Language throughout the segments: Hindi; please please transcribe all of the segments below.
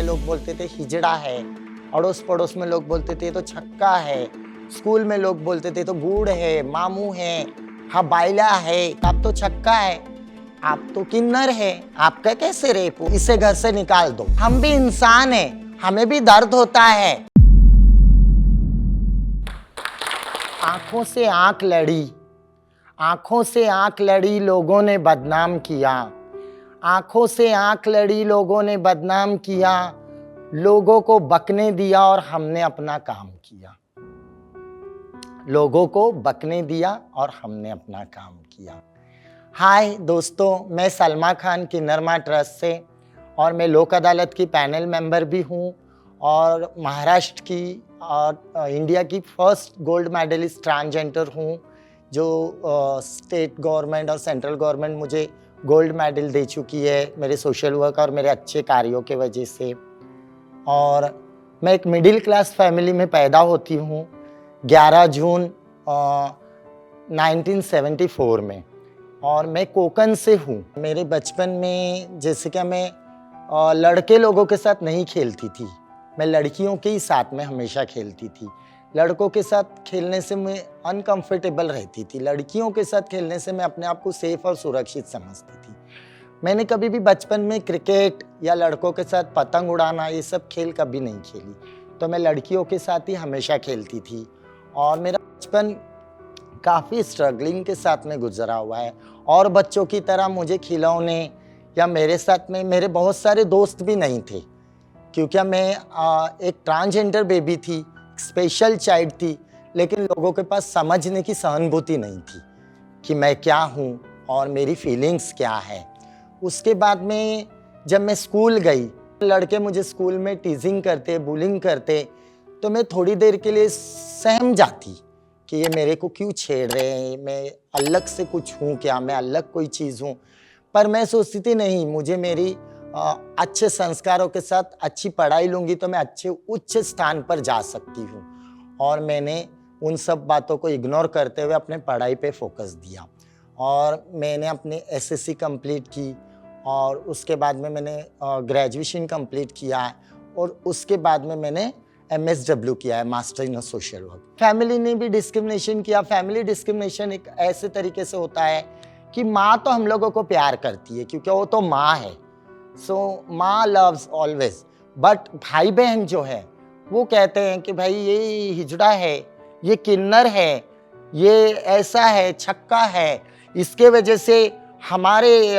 लोग बोलते थे हिजड़ा है, अड़ोस पड़ोस में लोग बोलते थे तो छक्का है, स्कूल में लोग बोलते थे तो गुड़ है, मामू है, हाँ बाइला है, आप तो छक्का है, आप तो किन्नर है, आपका कैसे रेप हो, इसे घर से निकाल दो। हम भी इंसान हैं, हमें भी दर्द होता है। आंखों से आंख लड़ी, आंखों से आंख लड़ी, लोगों ने बदनाम किया। आंखों से आंख लड़ी, लोगों ने बदनाम किया, लोगों को बकने दिया और हमने अपना काम किया। लोगों को बकने दिया और हमने अपना काम किया। हाय दोस्तों, मैं सलमा खान किन्नरमा ट्रस्ट से, और मैं लोक अदालत की पैनल मेंबर भी हूँ और महाराष्ट्र की और इंडिया की फर्स्ट गोल्ड मेडलिस्ट ट्रांसजेंडर हूँ, जो स्टेट गवर्नमेंट और सेंट्रल गवर्नमेंट मुझे गोल्ड मेडल दे चुकी है मेरे सोशल वर्क और मेरे अच्छे कार्यों के वजह से। और मैं एक मिडिल क्लास फैमिली में पैदा होती हूँ 11 जून 1974 में, और मैं कोकण से हूँ। मेरे बचपन में जैसे कि मैं लड़के लोगों के साथ नहीं खेलती थी, मैं लड़कियों के ही साथ में हमेशा खेलती थी। लड़कों के साथ खेलने से मैं अनकंफर्टेबल रहती थी, लड़कियों के साथ खेलने से मैं अपने आप को सेफ और सुरक्षित समझती थी। मैंने कभी भी बचपन में क्रिकेट या लड़कों के साथ पतंग उड़ाना ये सब खेल कभी नहीं खेली, तो मैं लड़कियों के साथ ही हमेशा खेलती थी। और मेरा बचपन काफ़ी स्ट्रगलिंग के साथ में गुजरा हुआ है, और बच्चों की तरह मुझे खिलौने या मेरे साथ में मेरे बहुत सारे दोस्त भी नहीं थे, क्योंकि मैं एक ट्रांसजेंडर बेबी थी, स्पेशल चाइल्ड थी, लेकिन लोगों के पास समझने की सहानुभूति नहीं थी कि मैं क्या हूँ और मेरी फीलिंग्स क्या है। उसके बाद में जब मैं स्कूल गई, लड़के मुझे स्कूल में टीजिंग करते, बुलिंग करते, तो मैं थोड़ी देर के लिए सहम जाती कि ये मेरे को क्यों छेड़ रहे हैं, मैं अलग से कुछ हूँ क्या, मैं अलग कोई चीज़ हूँ। पर मैं सोचती थी नहीं, मुझे मेरी अच्छे संस्कारों के साथ अच्छी पढ़ाई लूँगी तो मैं अच्छे उच्च स्थान पर जा सकती हूँ। और मैंने उन सब बातों को इग्नोर करते हुए अपने पढ़ाई पे फोकस दिया, और मैंने अपनी एसएससी कंप्लीट की, और उसके बाद में मैंने ग्रेजुएशन कंप्लीट किया है, और उसके बाद में मैंने MSW किया है, master in social work. Family ने भी डिस्क्रिमिनेशन किया। फैमिली डिस्क्रिमिनेशन एक ऐसे तरीके से होता है कि माँ तो हम लोगों को प्यार करती है क्योंकि वो तो माँ है, सो माँ लव्स ऑलवेज, बट भाई बहन जो है वो कहते हैं कि भाई ये हिजड़ा है, ये किन्नर है, ये ऐसा है, छक्का है, इसके वजह से हमारे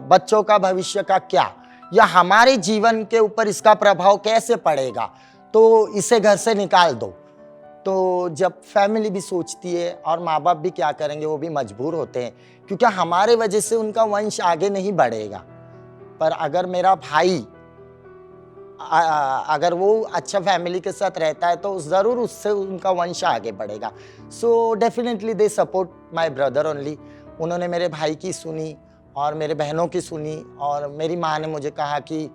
बच्चों का भविष्य का क्या, या हमारे जीवन के ऊपर इसका प्रभाव कैसे पड़ेगा, तो इसे घर से निकाल दो। तो जब फैमिली भी सोचती है और माँ बाप भी क्या करेंगे, वो भी मजबूर होते हैं, क्योंकि हमारे वजह से उनका वंश आगे नहीं बढ़ेगा। पर अगर मेरा भाई अगर वो अच्छा फैमिली के साथ रहता है तो ज़रूर उससे उनका वंश आगे बढ़ेगा। So definitely they support my brother only. उन्होंने मेरे भाई की सुनी और मेरे बहनों की सुनी, और मेरी माँ ने मुझे कहा कि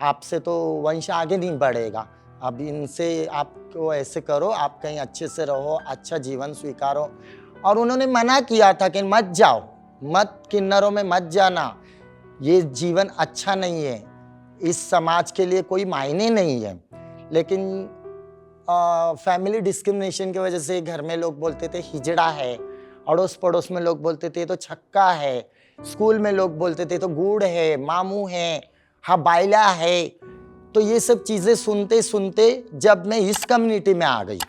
आपसे तो वंश आगे नहीं बढ़ेगा, अब इनसे आपको ऐसे करो, आप कहीं अच्छे से रहो, अच्छा जीवन स्वीकारो। और उन्होंने मना किया था कि मत जाओ, मत किन्नरों में मत जाना, ये जीवन अच्छा नहीं है, इस समाज के लिए कोई मायने नहीं है। लेकिन फैमिली डिस्क्रिमिनेशन की वजह से घर में लोग बोलते थे हिजड़ा है, अड़ोस पड़ोस में लोग बोलते थे तो छक्का है, स्कूल में लोग बोलते थे तो गुड़ है, मामू है, हाँ बाइला है। तो ये सब चीज़ें सुनते सुनते जब मैं इस कम्युनिटी में आ गई,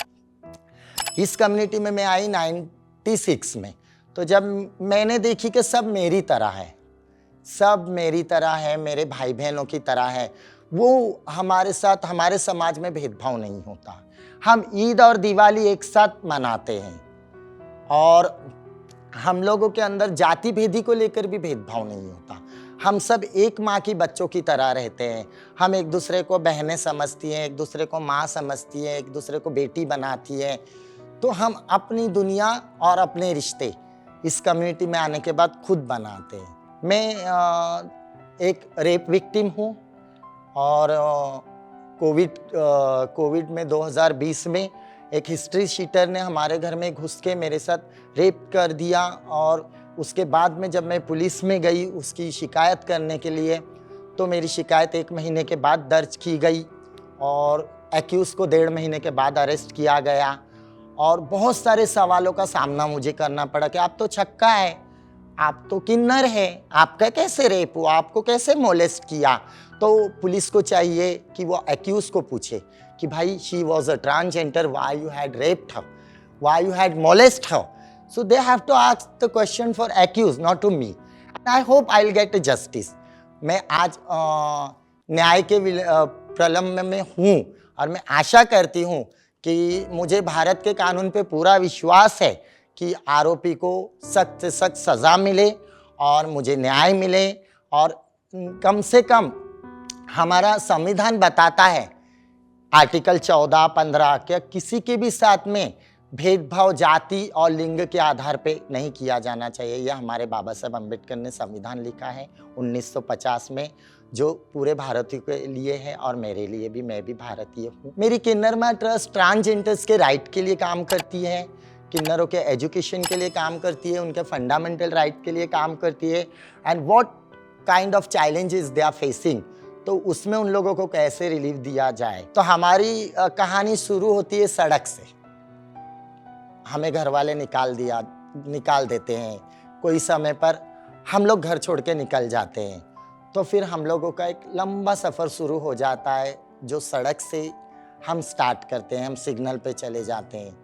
इस कम्युनिटी में मैं आई 96 में, तो जब मैंने देखी कि सब मेरी तरह है, सब मेरी तरह है, मेरे भाई बहनों की तरह है, वो हमारे साथ, हमारे समाज में भेदभाव नहीं होता। हम ईद और दिवाली एक साथ मनाते हैं, और हम लोगों के अंदर जाति भेदी को लेकर भी भेदभाव नहीं होता। हम सब एक माँ की बच्चों की तरह रहते हैं। हम एक दूसरे को बहनें समझती हैं, एक दूसरे को माँ समझती हैं, एक दूसरे को बेटी बनाती हैं। तो हम अपनी दुनिया और अपने रिश्ते इस कम्युनिटी में आने के बाद खुद बनाते हैं। मैं एक रेप विक्टिम हूँ, और कोविड में 2020 में एक हिस्ट्री शीटर ने हमारे घर में घुस के मेरे साथ रेप कर दिया। और उसके बाद में जब मैं पुलिस में गई उसकी शिकायत करने के लिए, तो मेरी शिकायत 1 महीने के बाद दर्ज की गई और एक्यूज़ को 1.5 महीने के बाद अरेस्ट किया गया और बहुत सारे सवालों का सामना मुझे करना पड़ा कि आप तो छक्का है, आप तो किन्नर है, आपका कैसे रेप हुआ, आपको कैसे मोलेस्ट किया। तो पुलिस को चाहिए कि वो एक्यूज़ को पूछे कि भाई she was a transgender, why you had raped her, why you had molest her. So they have to ask the question for accuse, not to me. I hope I will get justice. मैं आज न्याय के प्रलंब में हूँ और मैं आशा करती हूँ कि मुझे भारत के कानून पे पूरा विश्वास है कि आरोपी को सख्त से सख्त सज़ा मिले और मुझे न्याय मिले। और कम से कम हमारा संविधान बताता है आर्टिकल 14, 15 क्या किसी के भी साथ में भेदभाव जाति और लिंग के आधार पे नहीं किया जाना चाहिए। यह हमारे बाबा साहब अम्बेडकर ने संविधान लिखा है 1950 में, जो पूरे भारतीयों के लिए है और मेरे लिए भी, मैं भी भारतीय हूँ। मेरी किन्नर माँ ट्रस्ट ट्रांसजेंडर्स के राइट के लिए काम करती है, किन्नरों के एजुकेशन के लिए काम करती है, उनके फंडामेंटल राइट के लिए काम करती है and what kind of challenges they are facing, तो उसमें उन लोगों को कैसे रिलीफ दिया जाए। तो हमारी कहानी शुरू होती है सड़क से। हमें घर वाले निकाल देते हैं, कोई समय पर हम लोग घर छोड़ के निकल जाते हैं, तो फिर हम लोगों का एक लंबा सफ़र शुरू हो जाता है जो सड़क से हम स्टार्ट करते हैं। हम सिग्नल पे चले जाते हैं,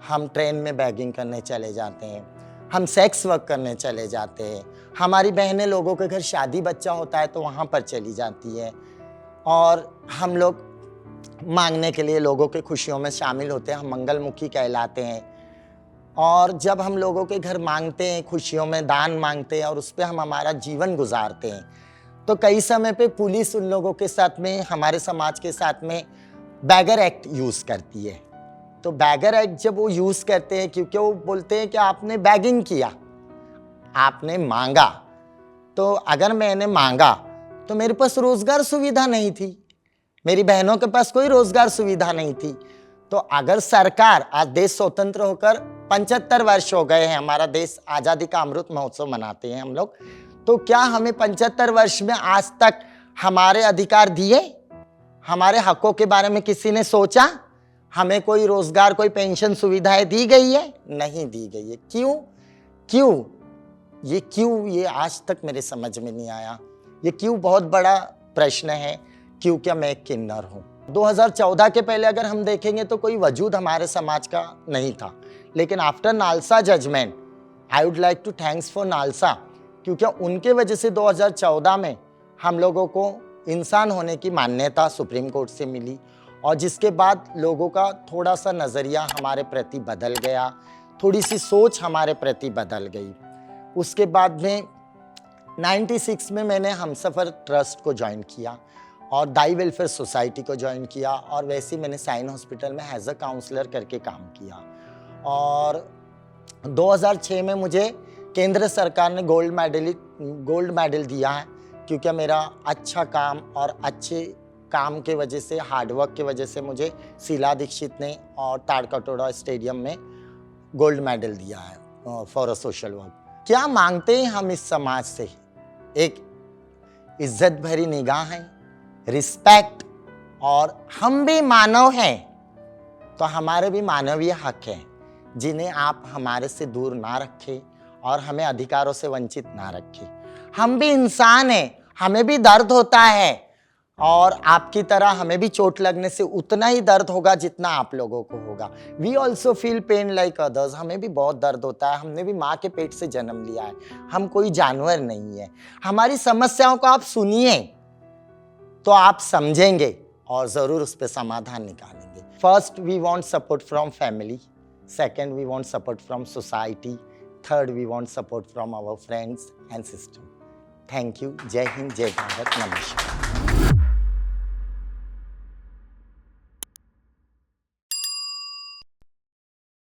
हम ट्रेन में बैगिंग करने चले जाते हैं, हम सेक्स वर्क करने चले जाते हैं, हमारी बहनें लोगों के घर शादी बच्चा होता है तो वहाँ पर चली जाती है और हम लोग मांगने के लिए लोगों के खुशियों में शामिल होते हैं, हम मंगलमुखी कहलाते हैं। और जब हम लोगों के घर मांगते हैं, खुशियों में दान मांगते हैं और उस पर हम हमारा जीवन गुजारते हैं, तो कई समय पे पुलिस उन लोगों के साथ में, हमारे समाज के साथ में बैगर एक्ट यूज़ करती है। तो बैगर एक्ट जब वो यूज़ करते हैं, क्योंकि वो बोलते हैं कि आपने बैगिंग किया, आपने मांगा, तो अगर मैंने मांगा तो मेरे पास रोज़गार सुविधा नहीं थी, मेरी बहनों के पास कोई रोज़गार सुविधा नहीं थी। तो अगर सरकार, आज देश स्वतंत्र होकर 75 वर्ष हो गए हैं, हमारा देश आज़ादी का अमृत महोत्सव मनाते हैं हम लोग, तो क्या हमें 75 वर्ष में आज तक हमारे अधिकार दिए, हमारे हकों के बारे में किसी ने सोचा? हमें कोई रोज़गार, कोई पेंशन सुविधाएं दी गई है? नहीं दी गई है। क्यों? ये आज तक मेरे समझ में नहीं आया। ये क्यों बहुत बड़ा प्रश्न है। क्योंकि मैं एक किन्नर हूँ। 2014 के पहले अगर हम देखेंगे तो कोई वजूद हमारे समाज का नहीं था, लेकिन after NALSA judgement, I would like to thanks for NALSA, क्योंकि उनके वजह से 2014 में हम लोगों को इंसान होने की मान्यता सुप्रीम कोर्ट से मिली और जिसके बाद लोगों का थोड़ा सा नज़रिया हमारे प्रति बदल गया, थोड़ी सी सोच हमारे प्रति बदल गई। उसके बाद में 96 में मैंने हमसफ़र ट्रस्ट को ज्वाइन किया और दाई वेलफेयर सोसाइटी को ज्वाइन किया और वैसे ही मैंने साइन हॉस्पिटल में एज अ काउंसलर करके काम किया। और 2006 में मुझे केंद्र सरकार ने गोल्ड मेडल दिया है, क्योंकि मेरा अच्छा काम और अच्छे काम के वजह से, हार्डवर्क के वजह से मुझे शीला दीक्षित ने और ताड़कटोरा स्टेडियम में गोल्ड मेडल दिया है फॉर अ सोशल वर्क। क्या मांगते हैं हम इस समाज से? एक इज्जत भरी निगाहें, रिस्पेक्ट, और हम भी मानव हैं तो हमारे भी मानवीय हक हैं जिन्हें आप हमारे से दूर ना रखें और हमें अधिकारों से वंचित ना रखें। हम भी इंसान हैं, हमें भी दर्द होता है और आपकी तरह हमें भी चोट लगने से उतना ही दर्द होगा जितना आप लोगों को होगा। We also feel pain like others. हमें भी बहुत दर्द होता है, हमने भी माँ के पेट से जन्म लिया है, हम कोई जानवर नहीं है। हमारी समस्याओं को आप सुनिए तो आप समझेंगे और ज़रूर उस पर समाधान निकालेंगे। First, we want support from family. Second, we want support from society. Third, we want support from our friends and system. Thank you. जय हिंद, जय भारत, नमस्कार।